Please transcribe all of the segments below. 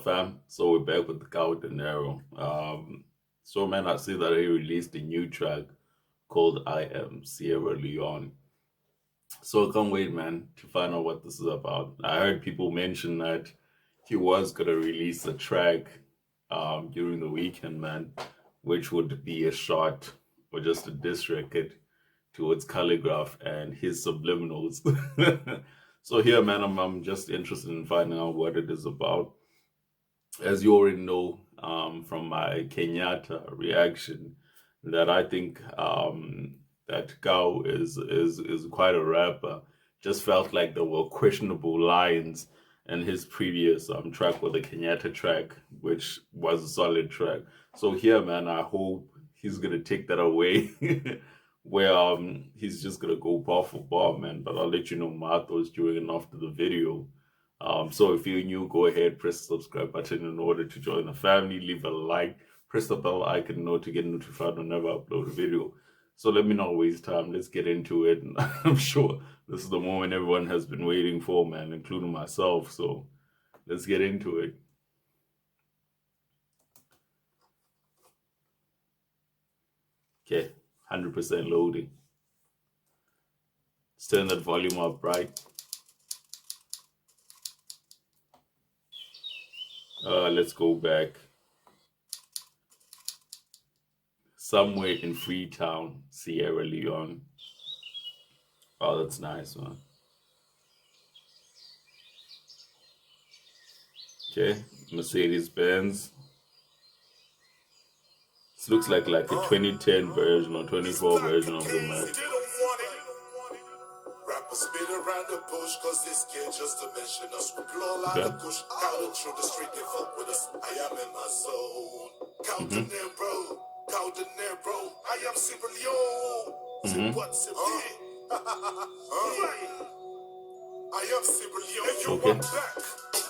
fam? So we're back with the KAO DENERO. So man, I see that he released a new track called I Am Sierra Leone. So I can't wait, man, to find out what this is about. I heard people mention that he was gonna release a track during the weekend, man, which would be a shot or just a diss record towards Khaligraph and his subliminals. So here, man, I'm just interested in finding out what it is about. As you already know from my Kenyatta reaction, that I think that Gao is quite a rapper. Just felt like there were questionable lines in his previous track with the Kenyatta track, which was a solid track. So here, man, I hope he's gonna take that away, where he's just gonna go bar for bar, man. But I'll let you know my thoughts during and after the video. So if you're new, go ahead, press the subscribe button in order to join the family. Leave a like, press the bell icon in order to get notified whenever I upload a video. So let me not waste time. Let's get into it. And I'm sure this is the moment everyone has been waiting for, man, including myself. So let's get into it. Okay, 100% loading. Let's turn that volume up, right? Let's go back. Somewhere in Freetown, Sierra Leone. Oh, that's nice, man. Okay, Mercedes Benz. This looks like a 2010 version or 24 version of the Mac. Spin around the bush, cause this kid just to mention us. We blow a lot of push out through the street, they fuck with us. I am in my zone. KAO DENERO, KAO DENERO. I am Sierra Leone. What's it? I am Sierra Leone. And you are back.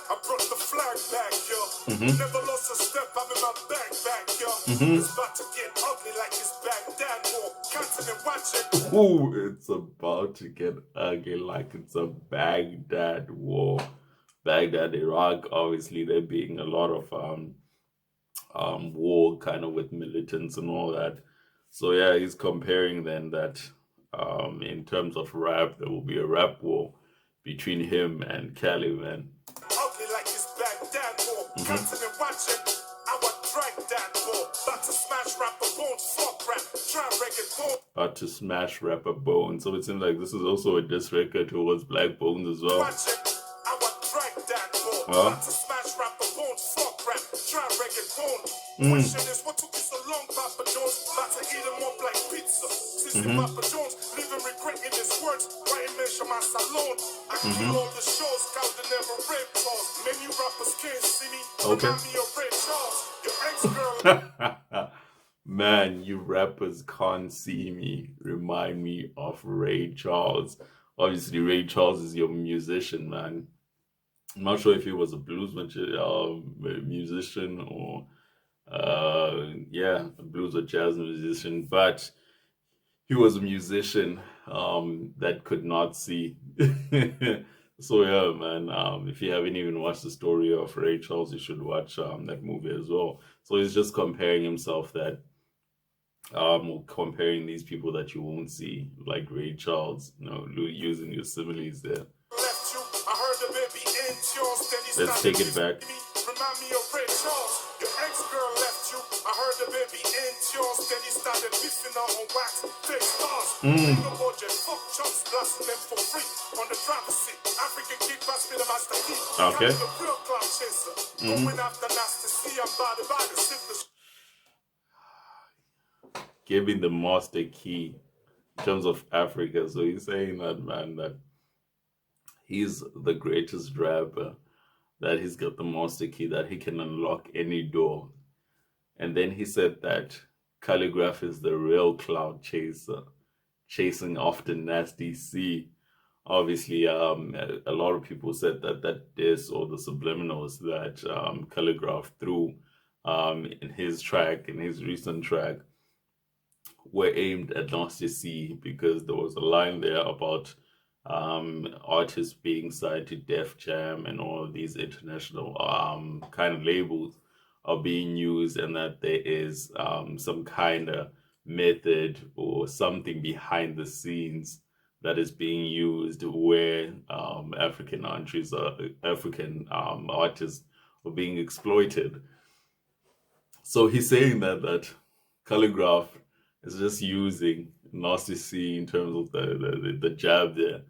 I brought the flag back, yo. Never lost a step, I'm in my back, yo. It's about to get ugly like it's Baghdad war. Continent watching. Ooh, it's about to get ugly like it's a Baghdad war. Baghdad, Iraq, obviously there being a lot of war kind of with militants and all that. So yeah, he's comparing then that in terms of rap, there will be a rap war between him and Cali, man. Ugly like it's Baghdad war. Continent watching. I want drag that war. About to smash rapper bones. Fuck rap. Try reggaeton. About to smash rapper bones. So it seems like this is also a diss record towards Black Bones as well. I want drag that war. About to smash rapper bones. Fuck rap. Try reggaeton. Question is what took you so long, Papa Jones? About to eat them up like pizza. Sister Papa Jones, living regretting his words. Why he mention my salon? I kill all the shows, KAO DENERO red balls. Many rappers can't see me. Okay. Me of Red Charles. Your ex-girl. Man, you rappers can't see me. Remind me of Ray Charles. Obviously, Ray Charles is your musician, man. I'm not sure if he was a blues musician or a blues or jazz musician, but he was a musician that could not see. So yeah, man, if you haven't even watched the story of Ray Charles, you should watch that movie as well. So he's just comparing himself that comparing these people that you won't see, like Ray Charles, using your similes there. Let's take it back. Remind me of Ray Charles. Your ex-girl left you. I heard the baby in yours. Then you started biffing her on wax. Fake stars. No budget. Fuck chumps. Blasting them for free. On the driver's seat. African kid pass me the master key. Okay. The real cloud chaser. Going after nasty see. I'm body by the simplest. Giving the master key in terms of Africa. So he's saying that, man, that he's the greatest rapper, that he's got the master key, that he can unlock any door. And then he said that Khaligraph is the real cloud chaser, chasing after nasty C. Obviously, a lot of people said that this or the subliminals that Khaligraph threw in his track, in his recent track, were aimed at Nasty C, because there was a line there about artists being signed to Def Jam and all of these international kind of labels are being used, and that there is some kind of method or something behind the scenes that is being used where African artists are being exploited. So he's saying that Khaligraph is just using Nasty C in terms of the jab there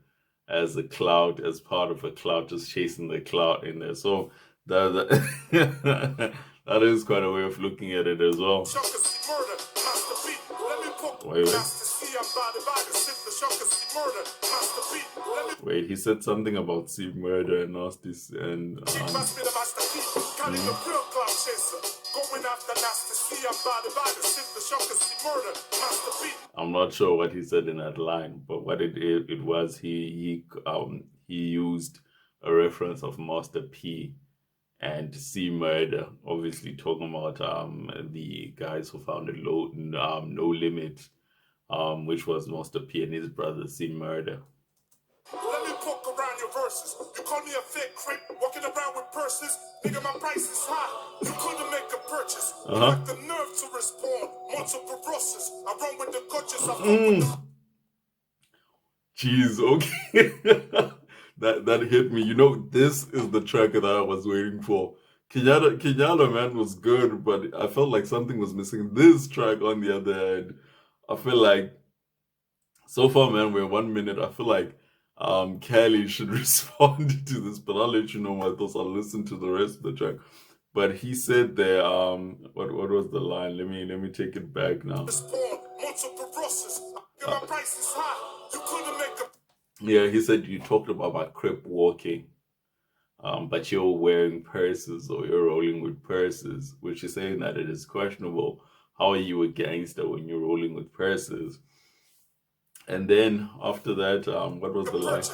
as a cloud, as part of a cloud, just chasing the cloud in there. So that that is quite a way of looking at it as well. Wait, wait, he said something about C murder and Nasty and I'm not sure what he said in that line, but what it was, he used a reference of Master P and C Murder, obviously talking about the guys who founded No Limit, which was Master P and his brother C Murder. Let me poke around your verses. You call me a fake creep, walking around with purses. Nigga, my price is high. You couldn't make a purchase. You lack the nerve to respond. Multiple process. I run with the coaches. I fuck with the... Jeez, okay. that hit me. You know, this is the track that I was waiting for. Kenyatta, man, was good, but I felt like something was missing. This track, on the other hand, I feel like, so far, man, we're 1 minute. I feel like Kelly should respond to this, but I'll let you know my thoughts. I'll listen to the rest of the track. But he said there, what was the line? Let me take it back now. Yeah, he said you talked about my crip walking, but you're wearing purses or you're rolling with purses, which is saying that it is questionable. How are you a gangster when you're rolling with purses? And then after that, what was the line?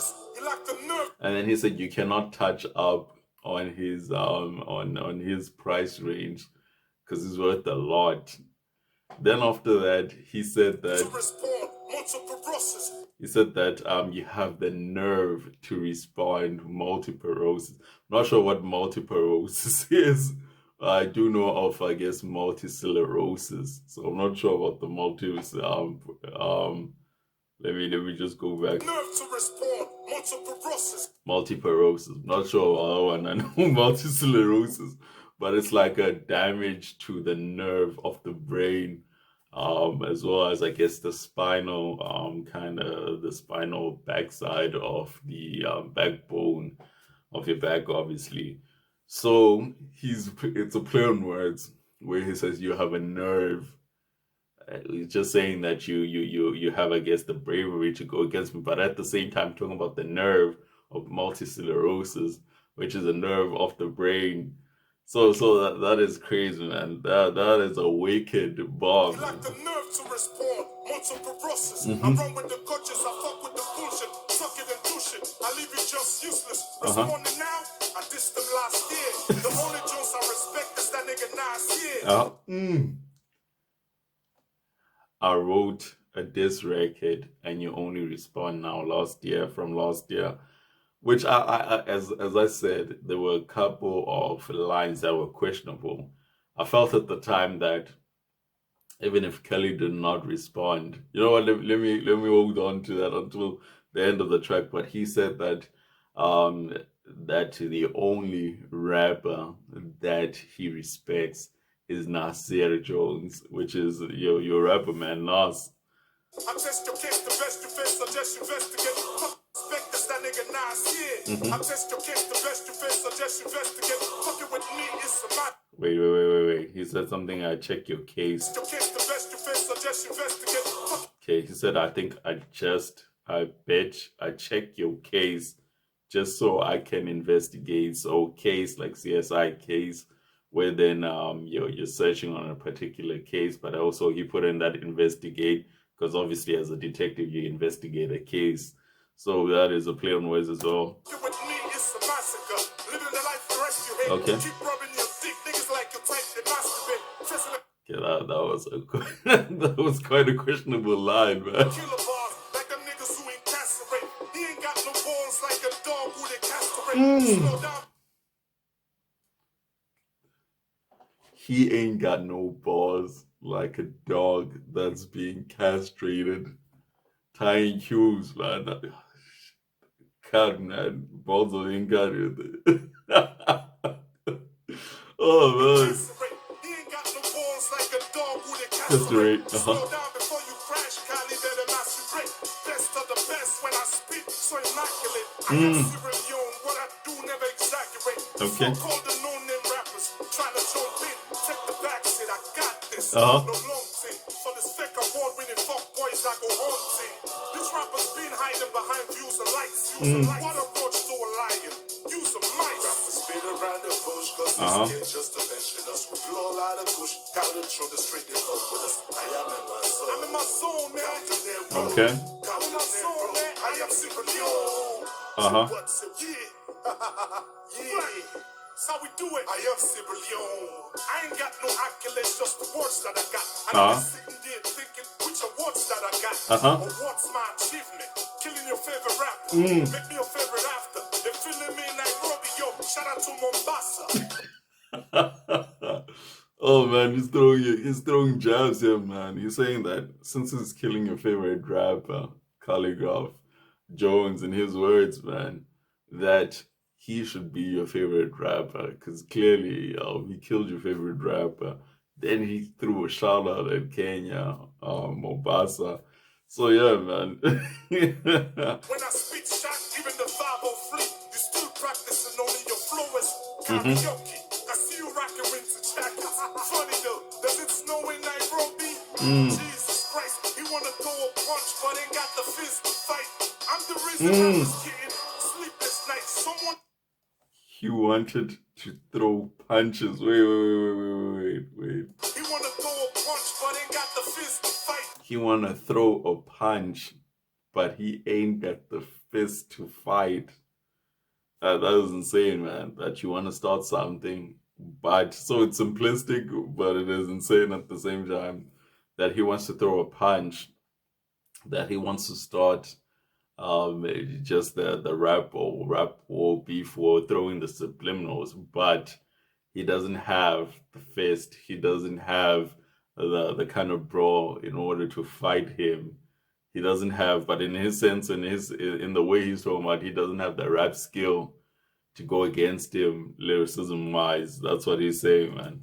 And then he said you cannot touch up on his on his price range because he's worth a lot. Then after that, he said that you have the nerve to respond multiple roses. I'm not sure what multiple roses is. I do know of, I guess, multisclerosis. So I'm not sure about the let me just go back. Nerve to respond. Multiple. Not sure about that one. I know multisclerosis, but it's like a damage to the nerve of the brain, as well as, I guess, the spinal, kind of the spinal backside of the backbone of your back, obviously. So it's a play on words where he says you have a nerve. He's just saying that you have, I guess, the bravery to go against me, but at the same time talking about the nerve of multisclerosis, which is a nerve of the brain. So that is crazy, man. That is a wicked bomb. You lack the nerve to respond. Multiple process. I run with the coaches. I fuck with the bullshit. Suck it and do shit. I leave you just useless. Responding now. I dissed them last year. The only Jones I respect is that nigga Nas. I wrote a diss record and you only respond now from last year, which as I said, there were a couple of lines that were questionable. I felt at the time that even if Kelly did not respond, you know what, let me hold on to that until the end of the track. But he said that that the only rapper that he respects is Nasir Jones, which is your rapper, man, Nas. I test your case, the best you face, suggest you investigate. Respect this, that nigga Nas. I test your case, the best you face, suggest you investigate. Fucking with me is a matter. Wait. He said something, I check your case. Your case, the best you face, suggest you investigate. Okay, he said, I bet I check your case just so I can investigate. So case like CSI case, where then you're searching on a particular case, but also he put in that investigate because obviously as a detective you investigate a case. So that is a play on words as well. Okay. Yeah, that was quite a questionable line, man. He ain't got no balls like a dog that's being castrated. Tying cues, man. God, man. Balls ain't got it. Oh, man. He ain't got no balls like a dog with a Castrate. Slow down before you crash, Cali, let him masturbate. Best of the best when I spit, so immaculate. I am Sierra Leone, what I do never exaggerate. Okay. So-called the no-name rappers trying to jump in. Take the back seat, I got this. No long thing. For this fake award-winning fuck boys, I go haunting. These rappers been hiding behind views and likes. What a roach to a lion. Use a mic. Rappers spin around the bush, cause this kid just to mention us. We blow a lot of kush, got to throw the straight in up with us. I am in my soul. I'm in my soul, man. Okay. I'm in my soul, man. I am Sierra Leone. What's it? Yeah. That's how we do it. I am Sierra Leone. I ain't got no accolades, just the words that I got. I'm sitting there thinking which awards that I got. Or what's my achievement? Killing your favorite rapper. Make me your favorite after. They're feeling me in Nairobi, yo. Shout out to Mombasa. Oh man, he's throwing jabs here, man. He's saying that since he's killing your favorite rapper, Khaligraph Jones, in his words, man, that he should be your favorite rapper because clearly he killed your favorite rapper. Then he threw a shout out at Kenya, Mombasa. So yeah, man. When I speak shot, even the 5 fleet, you still practicing only your flowers. Karaoke. I see you rocking winter jackets. Funny though, does it snow in Nairobi? Jesus Christ, he wanna throw a punch, but ain't got the fist to fight. I'm the reason I was getting sleepless nights. Someone. He wanted to throw punches. Wait. He wanna throw a punch, but ain't got the fist to fight. He wanna throw a punch, but he ain't got the fist to fight. That was insane, man. That you want to start something, but so it's simplistic, but it is insane at the same time. That he wants to throw a punch, that he wants to start just the rap war beef war, throwing the subliminals, but he doesn't have the fist. He doesn't have the kind of brawl in order to fight him. He doesn't have, but in his sense, in the way he's talking about, he doesn't have the rap skill to go against him lyricism wise. That's what he's saying, man.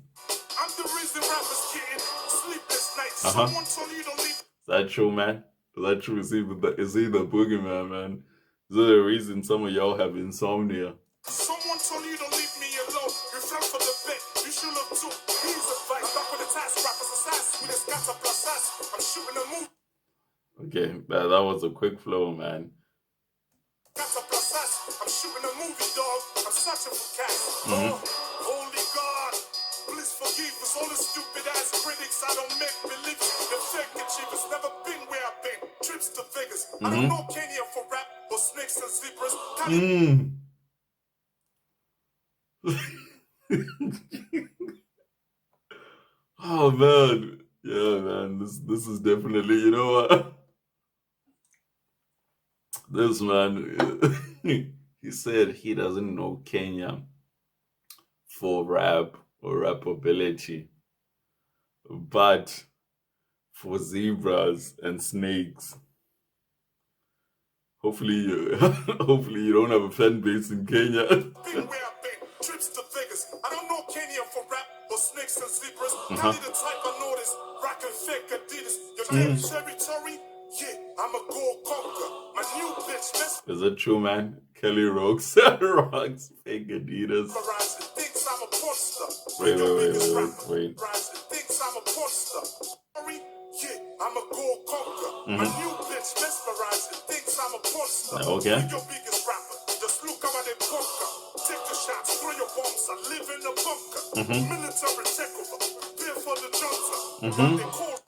I'm the reason rappers getting sleepless nights. Someone told you to leave. Is that true, man? Is that true? Is he the boogeyman, man? Is there a reason some of y'all have insomnia? Someone told you to leave me alone. You fell for the bet. You should have too. He's a fight. I'm back with the task. Rappers assassin. With a scatter plus ass. I'm shooting a move. Okay, that was a quick flow, man. I'm shooting a movie, dog. I'm searching for cats. Holy God, please forgive us. All the stupid ass critics. I don't make believe. The fake achievers never been where I've been. Trips to Vegas. I don't know Kenya for rap or snakes and zebras. Oh man, yeah, man. This is definitely, you know what? This man, he said he doesn't know Kenya for rap or rappability, but for zebras and snakes. Hopefully you don't have a fan base in Kenya. Trips to Vegas. I don't know Kenya for rap or snakes and zebras. Cali the type I notice. Rockin' fake Adidas. Your territory? Yeah, I'm a gold conquer. My new bitch, is it true, man? Kelly rocks fake Adidas. Thinks I'm a monster. Wait. Thinks I'm a monster. Yeah, I'm a gold conquer. My new bitch mesmerizing. Thinks I'm a monster. Okay. Your biggest rapper. Just look how they conquer. Take the shots, throw your bombs. I live in a bunker. Military takeover. Prepare for the junta.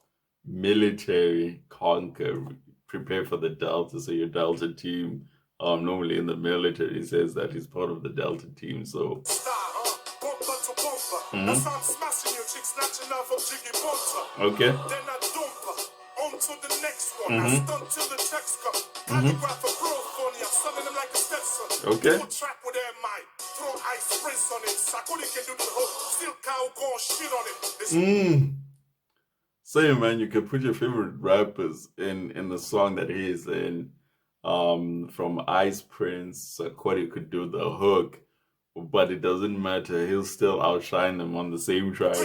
Military conquer, prepare for the Delta. So your Delta team, normally in the military, says that he's part of the Delta team. So that's how I'm smashing your chick, snatching off of Jiggy Bunter. Okay. Then I dump her. On to the next one. I stunt till the checks come. Khaligraph a bro funny. I'm selling them like a Stetson. Okay. Track with them this on it. Sakudi can do the whole. Still KAO gon' shit on it. Same, man. You can put your favorite rappers in the song that he is in. From Ice Prince, Cody could do the hook, but it doesn't matter. He'll still outshine them on the same track.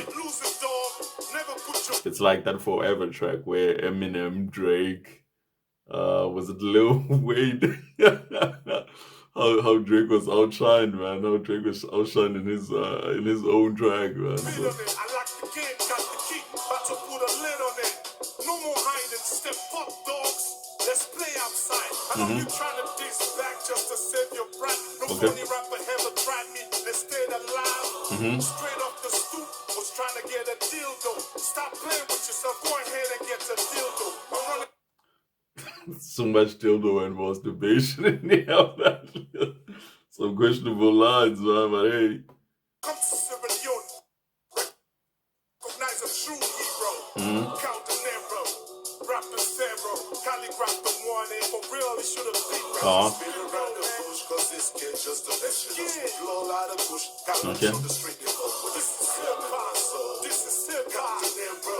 It's like that Forever track where Eminem, Drake, was it Lil Wayne? how Drake was outshined, man. How Drake was outshined in his own track, man. So. I like the game, got the key, about to put a lid on it. No more hiding, step up, dogs. Let's play outside. I know you're trying to diss back just to save your breath. No funny rapper ever tried me. They stayed alive. Straight off the stoop, was trying to get a dildo. Stop playing with yourself. Go ahead and get a dildo. I'm running. So much dildo and masturbation in there. Some questionable lines, man. But hey. Come to Sierra Leone. Recognize a true hero. KAO DENERO. Rapper Pharaoh. Khaligraph the one. And for real, it should have been. Spin around the bush, cause this kid just a mission. Blow out of bush. Okay. On the street. This is hip-hop. This is hip-hop.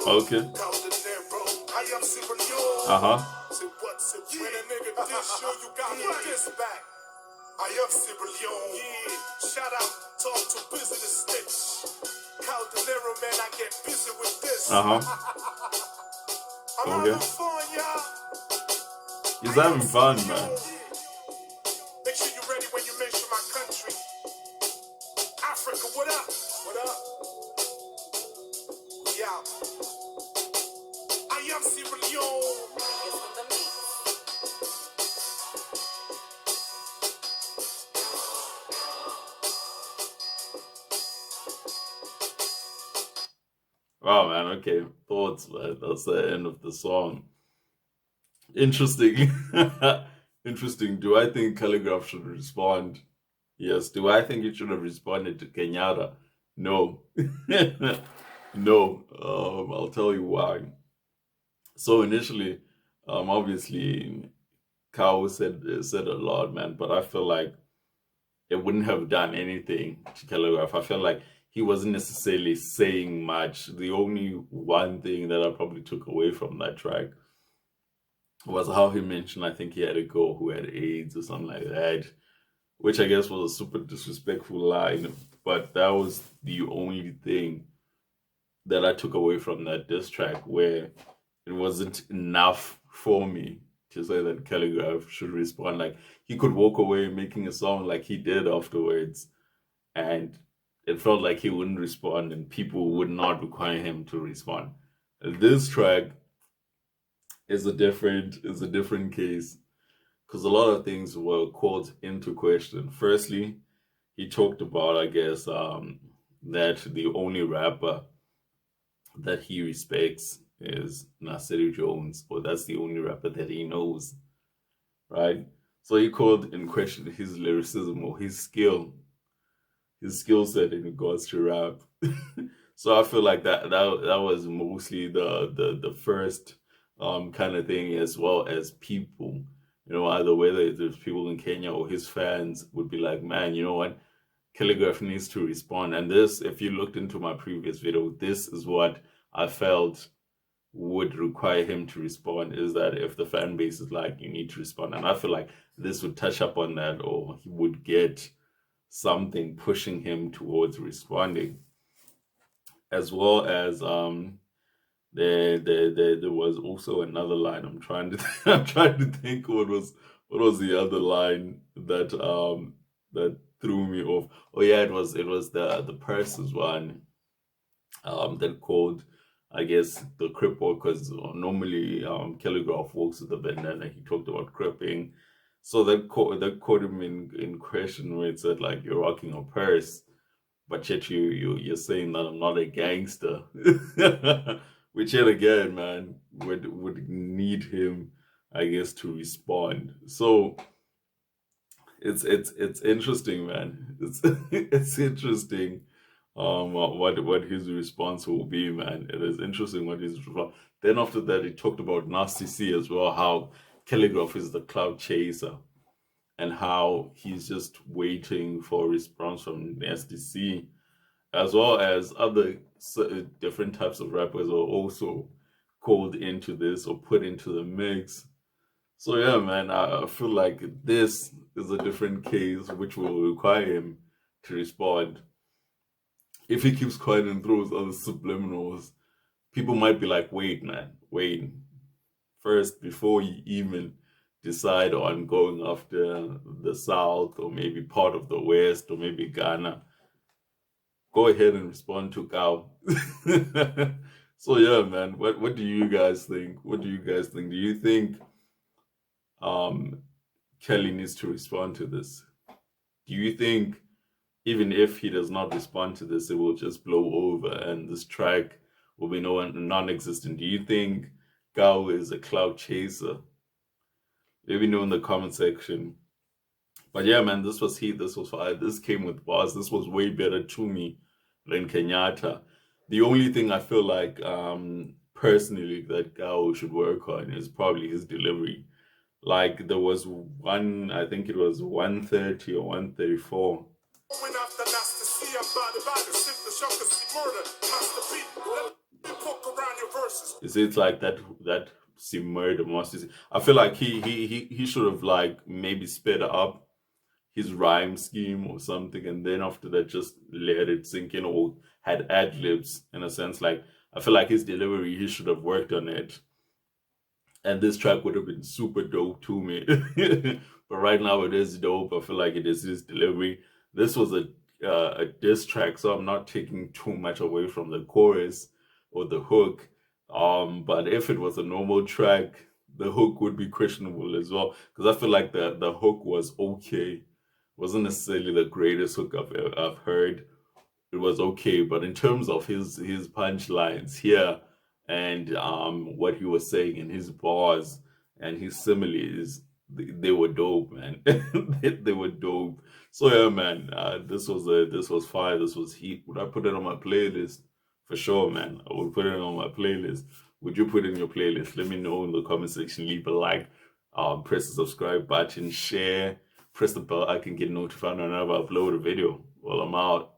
Okay. KAO DENERO. I am Sierra Leone. Say what's it? When a nigga diss you, you got this back. I am Sierra Leone. Shout out, talk to business sticks. KAO DENERO, man, I get busy with this. I'm having fun, y'all. He's having fun, man. Make sure you're ready when you mention my country. Africa, what up? What up? Yeah. I am Sierra Leone. Wow, man. Okay, thoughts, man. That's the end of the song. Interesting. Interesting. Do I think Khaligraph should respond? Yes. Do I think he should have responded to Kenyatta? No. No. I'll tell you why. So initially, obviously, KAO said a lot, man. But I feel like it wouldn't have done anything to Khaligraph. I feel like he wasn't necessarily saying much. The only one thing that I probably took away from that track was how he mentioned, I think he had a girl who had AIDS or something like that, which I guess was a super disrespectful line. But that was the only thing that I took away from that diss track, where it wasn't enough for me to say that Khaligraph should respond. Like, he could walk away making a song like he did afterwards, and it felt like he wouldn't respond and people would not require him to respond. This track is a different case, because a lot of things were called into question. Firstly, he talked about, I guess, that the only rapper that he respects is Nasiri Jones, or that's the only rapper that he knows, right? So he called in question his lyricism or his skill set in regards to rap. So I feel like that was mostly the first kind of thing, as well as people, either whether there's people in Kenya or his fans would be like, man, you know what, Khaligraph needs to respond. And this, if you looked into my previous video, this is what I felt would require him to respond, is that if the fan base is like, you need to respond. And I feel like this would touch up on that, or he would get something pushing him towards responding. As well as there was also another line. I'm trying to think what was the other line that that threw me off. Oh yeah, it was the purses one that called, I guess, the crip walk, because normally Khaligraph walks with the bandana. He talked about cripping. So that caught him in question, where it said, like, you're rocking a purse, but yet you're saying that I'm not a gangster. Which, yet again, man, would need him, I guess, to respond. So it's interesting, man. It's interesting what his response will be, man. It is interesting what his response. Then after that, he talked about Nasty C as well, how Khaligraph is the cloud chaser. and how he's just waiting for a response from the SDC, as well as other different types of rappers are also called into this or put into the mix. So yeah, man, I feel like this is a different case which will require him to respond. If he keeps quiet and throws other subliminals, people might be like, wait, man, wait. First, before you even decide on going after the South or maybe part of the West or maybe Ghana, go ahead and respond to KAO. So yeah, man, what do you guys think? What do you guys think? Do you think um Kelly needs to respond to this? Do you think even if he does not respond to this, it will just blow over and this track will be non-existent? Do you think KAO is a cloud chaser? Let me know in the comment section. But yeah, man, this was heat. This was fire. This came with bars. This was way better to me than Kenyatta. The only thing I feel like personally that KAO should work on is probably his delivery. Like there was one, I think it was 130 or 134. Is it like that murder monster? I feel like he should have like maybe sped up his rhyme scheme or something, and then after that just let it sink in, or had ad libs in a sense. Like I feel like his delivery, he should have worked on it, and this track would have been super dope to me. But right now it is dope. I feel like it is his delivery. This was a diss track, so I'm not taking too much away from the chorus or the hook. But if it was a normal track, the hook would be questionable as well, because I feel like the hook was okay. Wasn't necessarily the greatest hook I've heard. It was okay, but in terms of his punchlines here and what he was saying in his bars and his similes, they were dope, man. They were dope. So yeah, man, this was fire. This was heat. Would I put it on my playlist? For sure, man. I would put it on my playlist. Would you put it in your playlist? Let me know in the comment section. Leave a like, press the subscribe button, share, press the bell icon, get notified whenever I upload a video. Well, I'm out.